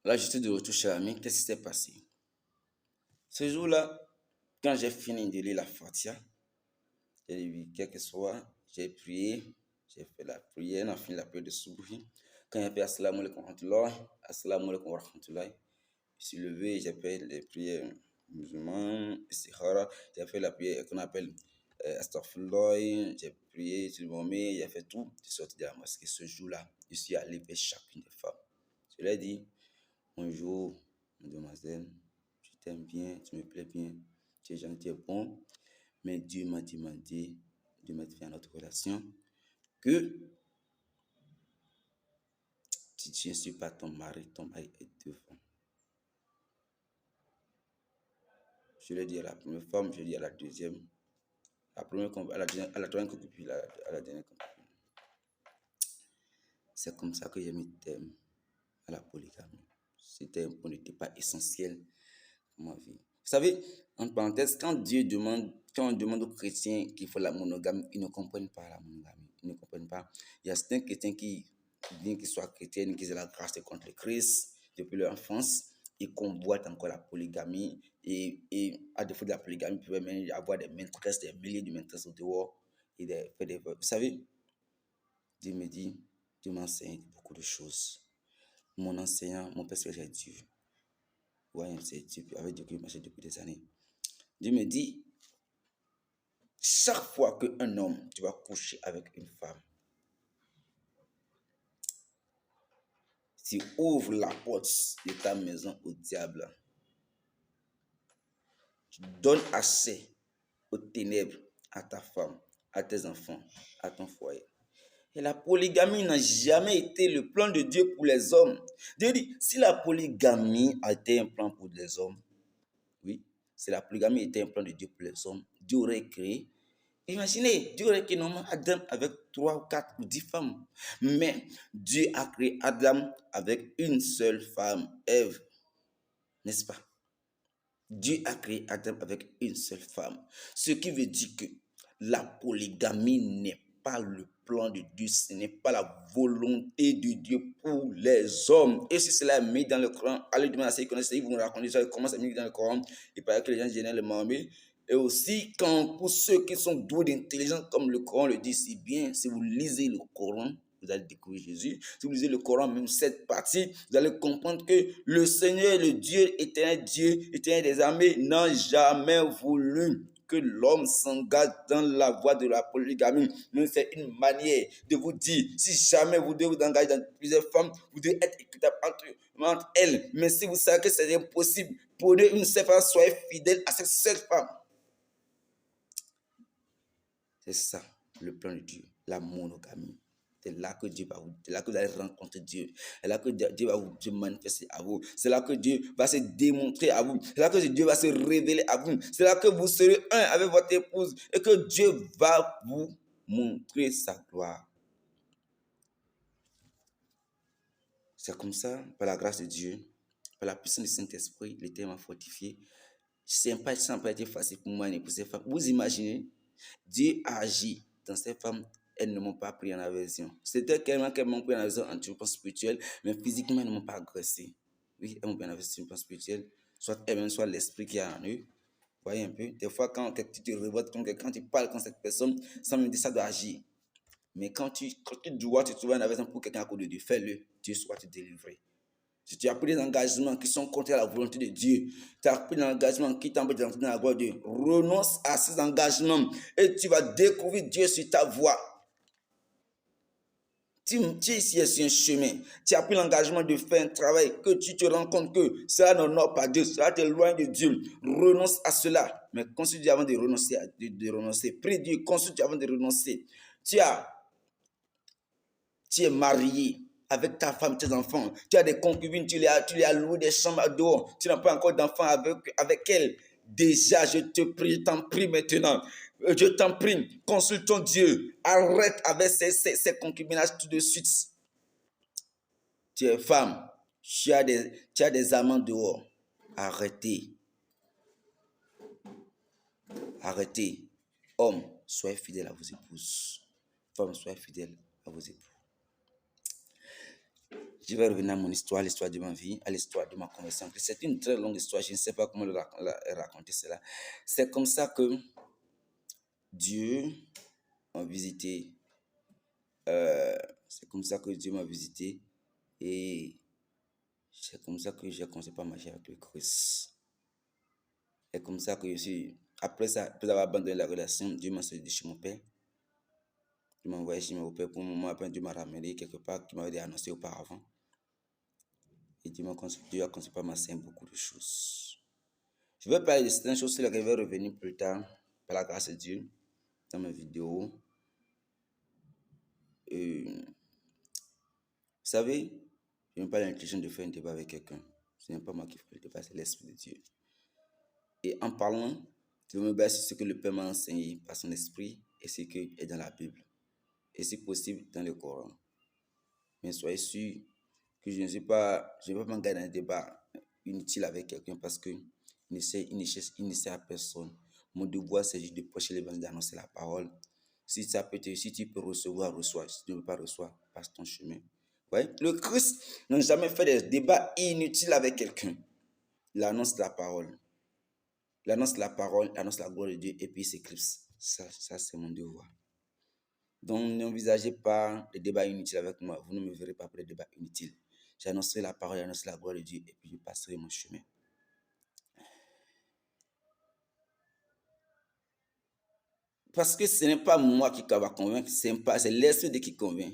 Là, j'étais de retour chez l'ami. Qu'est-ce qui s'est passé? Ce jour-là, quand j'ai fini de lire la Fatia, j'ai dit, quel que soit, j'ai prié, j'ai fait la prière, on a fini la prière de Subhi. Quand j'ai fait Assalamu alaikum wa rahmatullahi, Assalamu alaikum wa rahmatullahi, je suis levé, j'ai fait les prières musulmanes, Istikhara, j'ai fait la prière qu'on appelle Astaghfirullah, j'ai prié sur le moment, j'ai fait tout, je suis sorti de la mosquée. Ce jour-là, je suis allé vers chacune des femmes. Je leur ai dit, bonjour, mademoiselle, je t'aime bien, tu me plais bien, tu es gentil et bon, mais Dieu m'a demandé de mettre fin à notre relation, que si tu ne suis pas ton mari est devant. Je l'ai dit à la première femme, je l'ai dit à la deuxième, à la troisième concubine, à la dernière concubine. C'est comme ça que j'ai mis terme à la polygamie. C'était un point n'était pas essentiel dans ma vie. Vous savez, en parenthèse, quand on demande aux chrétiens qu'il faut la monogamie, ils ne comprennent pas la monogamie. Ils ne comprennent pas. Il y a certains chrétiens qui, bien qu'ils soient chrétiens, qu'ils aient la grâce de contre le Christ depuis leur enfance, ils convoitent encore la polygamie. Et à défaut de la polygamie, ils peuvent même avoir des maîtresses, des milliers de maîtresses au dehors. Vous savez, Dieu me dit, Dieu m'enseigne beaucoup de choses. Mon enseignant, mon père c'est Dieu. Ouais, c'est Dieu, avec Dieu que je marche depuis des années. Dieu me dit, chaque fois qu'un homme, tu vas coucher avec une femme, tu ouvres la porte de ta maison au diable. Tu donnes accès aux ténèbres à ta femme, à tes enfants, à ton foyer. Et la polygamie n'a jamais été le plan de Dieu pour les hommes. Dieu dit, si la polygamie a été un plan pour les hommes, oui, si la polygamie était un plan de Dieu pour les hommes, Dieu aurait créé. Imaginez, Dieu aurait créé normalement Adam avec 3 ou 4 ou 10 femmes. Mais Dieu a créé Adam avec une seule femme, Ève. N'est-ce pas? Dieu a créé Adam avec une seule femme. Ce qui veut dire que la polygamie n'est pas le plan de Dieu, ce n'est pas la volonté de Dieu pour les hommes. Et si cela est mis dans le Coran, allez demander à ceux qui connaissent, ils vont nous raconter ça, comment c'est mis dans le Coran. Il paraît que les gens généralement mis. Et aussi, pour ceux qui sont doués d'intelligence, comme le Coran le dit si bien, si vous lisez le Coran, vous allez découvrir Jésus. Si vous lisez le Coran, même cette partie, vous allez comprendre que le Seigneur, le Dieu éternel des armées, n'a jamais voulu que l'homme s'engage dans la voie de la polygamie. Mais c'est une manière de vous dire, si jamais vous devez vous engager dans plusieurs femmes, vous devez être équitable entre elles. Mais si vous savez que c'est impossible, prenez une seule femme, soyez fidèle à cette seule femme. C'est ça, le plan de Dieu, la monogamie. C'est là que Dieu va vous, c'est là que vous allez rencontrer Dieu. C'est là que Dieu va vous se manifester à vous. C'est là que Dieu va se démontrer à vous. C'est là que Dieu va se révéler à vous. C'est là que vous serez un avec votre épouse et que Dieu va vous montrer sa gloire. C'est comme ça, par la grâce de Dieu, par la puissance du Saint-Esprit, l'Éternel m'a fortifié. Ça n'a pas été facile pour moi et pour ces femmes. Vous imaginez, Dieu a agi dans ces femmes. Elles ne m'ont pas pris en aversion. C'était qu'elles m'ont pris en aversion en plan spirituel, mais physiquement, elles ne m'ont pas agressé. Oui, elles m'ont pris en aversion en plan spirituel, soit elles-mêmes, soit l'esprit qui est en eux. Vous voyez un peu, des fois, quand tu te révoltes, quand tu parles contre cette personne, ça me dit ça doit agir. Mais quand tu dois te trouver en aversion pour quelqu'un à côté de Dieu, fais-le. Dieu soit te délivrer. Si tu as pris des engagements qui sont contre la volonté de Dieu, tu as pris des engagements qui t'empêchent d'entrer dans la gloire de Dieu, renonce à ces engagements et tu vas découvrir Dieu sur ta voie. Tu es ici sur un chemin, tu as pris l'engagement de faire un travail que tu te rends compte que cela n'honore pas Dieu, cela t'éloigne de Dieu. Renonce à cela, mais consulte avant de renoncer. Prie Dieu, consulte avant de renoncer. Tu es marié avec ta femme, tes enfants. Tu as des concubines, tu les as loué des chambres dehors. Tu n'as pas encore d'enfants avec elles. Déjà, je te prie, je t'en prie maintenant. Je t'en prie, consulte ton Dieu. Arrête avec ces concubinages tout de suite. Tu es femme, tu as des amants dehors. Arrêtez. Arrêtez. Hommes, soyez fidèles à vos épouses. Femmes, soyez fidèles à vos époux. Je vais revenir à mon histoire, l'histoire de ma vie, à l'histoire de ma conversion. C'est une très longue histoire, je ne sais pas comment raconter cela. C'est comme ça que Dieu m'a visité. C'est comme ça que Dieu m'a visité et c'est comme ça que j'ai commencé par marcher avec le Christ. C'est comme ça que je suis. Après ça, après avoir abandonné la relation, Dieu m'a sorti de chez mon père. Il m'a envoyé chez mon père pour un moment. Après, Dieu m'a ramené quelque part qui m'avait annoncé auparavant. Et Dieu a commencé par m'enseigner beaucoup de choses. Je vais parler de certaines choses sur lesquelles je vais revenir plus tard, par la grâce de Dieu, dans mes vidéos. Vous savez, je n'ai pas l'intention de faire un débat avec quelqu'un. Ce n'est pas moi qui fais le débat, c'est l'Esprit de Dieu. Et en parlant, je me base sur ce que le Père m'a enseigné par son esprit et ce qui est dans la Bible. Et si possible, dans le Coran. Mais soyez sûr que je ne vais pas m'engager dans un débat inutile avec quelqu'un parce qu'il ne sert à personne. Mon devoir, c'est juste de prêcher l'évangile, d'annoncer la parole. Si tu peux recevoir, reçois. Si tu ne veux pas recevoir, passe ton chemin. Ouais? Le Christ n'a jamais fait des débats inutiles avec quelqu'un. Il annonce la parole. Il annonce la parole, il annonce la gloire de Dieu et puis il s'éclipse. Ça c'est mon devoir. Donc, n'envisagez pas les débats inutiles avec moi. Vous ne me verrez pas pour les débats inutiles. J'annoncerai la parole, j'annoncerai la gloire de Dieu et puis je passerai mon chemin. Parce que ce n'est pas moi qui va convaincre, c'est l'Esprit de qui convainc.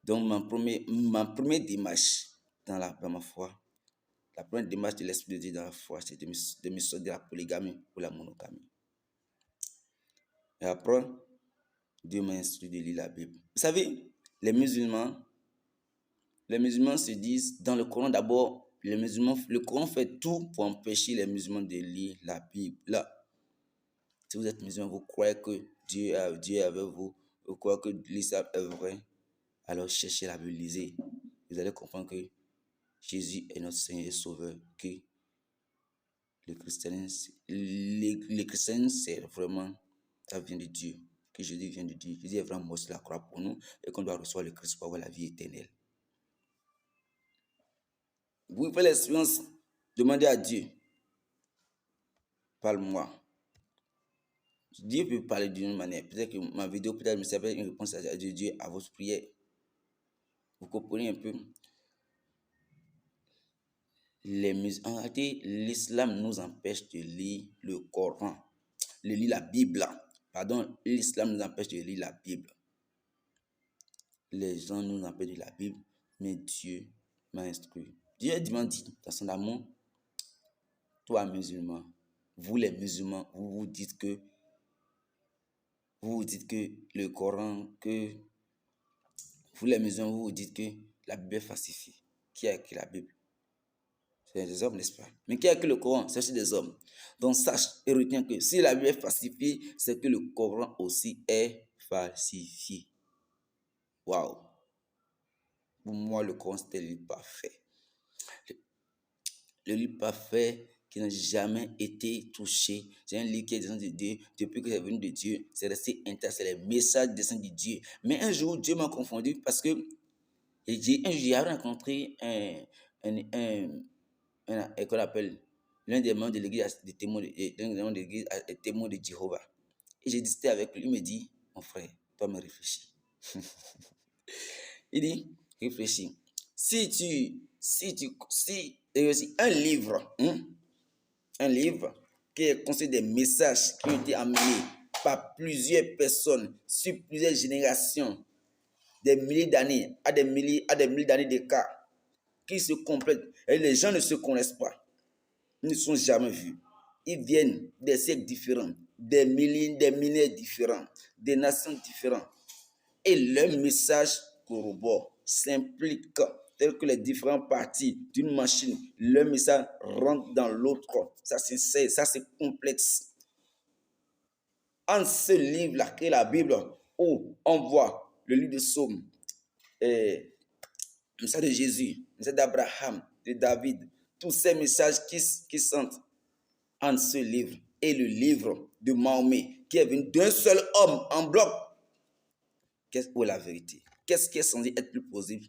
Donc, ma première démarche dans ma foi, la première démarche de l'Esprit de Dieu dans la foi, c'est de me sortir de la polygamie ou la monogamie. Et après, Dieu m'a instruit de lire la Bible. Vous savez, les musulmans se disent, dans le Coran d'abord, le Coran fait tout pour empêcher les musulmans de lire la Bible. Là, si vous êtes musulman, vous croyez que Dieu est avec vous, vous croyez que l'islam est vrai, alors cherchez la Bible, lisez. Vous allez comprendre que Jésus est notre Seigneur et Sauveur, que le christianisme, c'est vraiment, ça vient de Dieu, que Jésus vient de Dieu. Jésus est vraiment mort sur la croix pour nous et qu'on doit recevoir le Christ pour avoir la vie éternelle. Vous faites l'expérience, demandez à Dieu, parle-moi. Dieu peut parler d'une manière. Peut-être que ma vidéo peut-être me servir une réponse à Dieu à votre prière. Vous comprenez un peu? En réalité, l'islam nous empêche de lire le Coran, de lire la Bible. Pardon, l'islam nous empêche de lire la Bible. Les gens nous empêchent de lire la Bible, mais Dieu m'a instruit. Dieu m'a dit dans son amour, toi musulman, vous les musulmans, vous dites que le Coran, que vous les musulmans, vous dites que la Bible est falsifiée. Qui a écrit la Bible? C'est des hommes, n'est-ce pas? Mais qui a écrit le Coran? C'est aussi des hommes. Donc sache et retiens que si la Bible est falsifiée, c'est que le Coran aussi est falsifié. Waouh! Pour moi, le Coran, c'était le livre parfait. Le livre parfait qui n'a jamais été touché. C'est un livre qui est descendu de Dieu. Depuis que c'est venu de Dieu, c'est resté intact. C'est les messages descendus de Dieu. Mais un jour, Dieu m'a confondu parce que j'ai rencontré qu'on appelle l'un des membres de l'église des témoins de Jéhovah. Et j'ai discuté avec lui. Il me dit, mon frère, toi me réfléchis. Il dit, réfléchis. Si un livre qui est constitué des messages qui ont été amenés par plusieurs personnes sur plusieurs générations, des milliers d'années, à des milliers d'années d'écart, qui se complètent, et les gens ne se connaissent pas, ils ne sont jamais vus. Ils viennent des siècles différents, des millénaires différents, des nations différentes. Et leur message corrobore, s'implique, tel que les différentes parties d'une machine, leur message rentre dans l'autre. Ça c'est complexe. En ce livre-là, qui est la Bible, où on voit le livre de Psaume, le message de Jésus, le message d'Abraham, de David, tous ces messages qui sont en ce livre, et le livre de Mahomet, qui est venu d'un seul homme en bloc. Qu'est-ce que la vérité? Qu'est-ce qui est censé être plus plausible